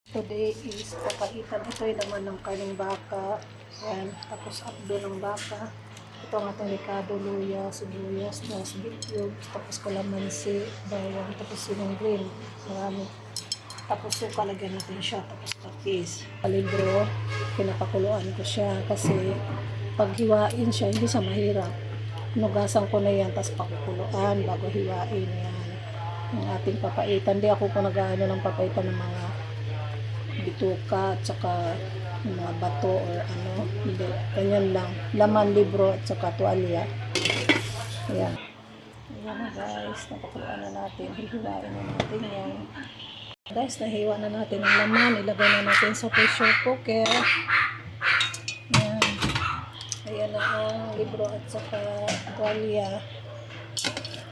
Today is papaitan. Ito yung laman ng karning baka. Ayan. Tapos abdo ng baka. Ito ang ating ricado, luya, sibuyas, tapos bityog, tapos kalamansi, bawang, tapos sinong green. Marami. Tapos suka, lagyan natin siya. Tapos tapis. Kalibro, pinapakuluan ko siya kasi paghiwain siya, hindi siya mahirap. Nugasan ko na yan, tapos pakukuluan bago hiwain yan. Ang ating papaitan. Di ako po nag-ano ng papaitan ng mga bituka at saka mga bato or ano, hindi, ganyan lang, laman, libro at saka tuwalya. Ayan, ayan na guys, napakuluan na natin, hihiwain na natin yan guys. Nahiwa na natin ang laman, ilagay na natin sa pressure cooker. Ayan, ayan na ang libro at saka tuwalya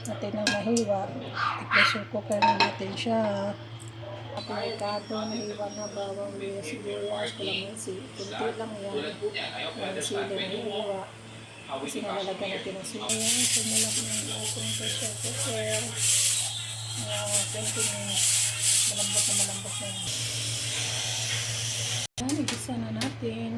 natin na mahiwa. I-pressure cooker na natin siya. Ricado, nahiwa na bawang, luya, sibuyas, kalamansi. Kunti lang yan. Ang sili na hiwa. Kasi nalalagyan natin ang sili. Ayan, sumulak na yung ating pressure cooker. Ayan, 20 minutes. Malambot na yan. Ayan, igisa na natin.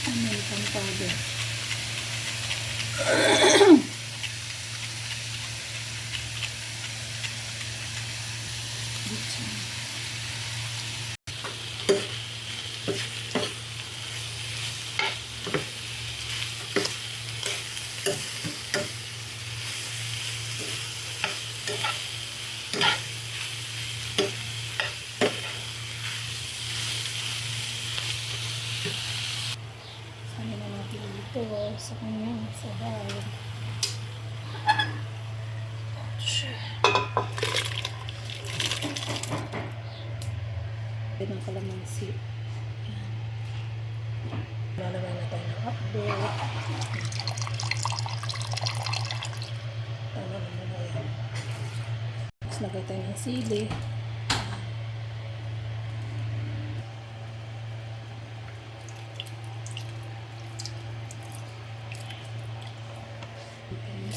American powder. Ito sa kanyang sabaw. Ito ng kalamansi. Lalagay na tayo ng abdo. Tama na muna yan. Tapos lagay tayo ng sili.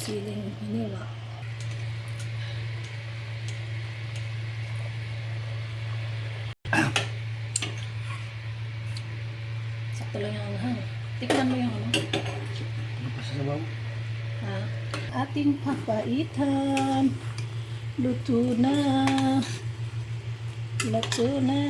Siling hiniwa. Sakto lang yung anghang. Tikman mo yung ano. Ano pa sa sabaw? Ha? Ating papaitan. Luto na. Luto na.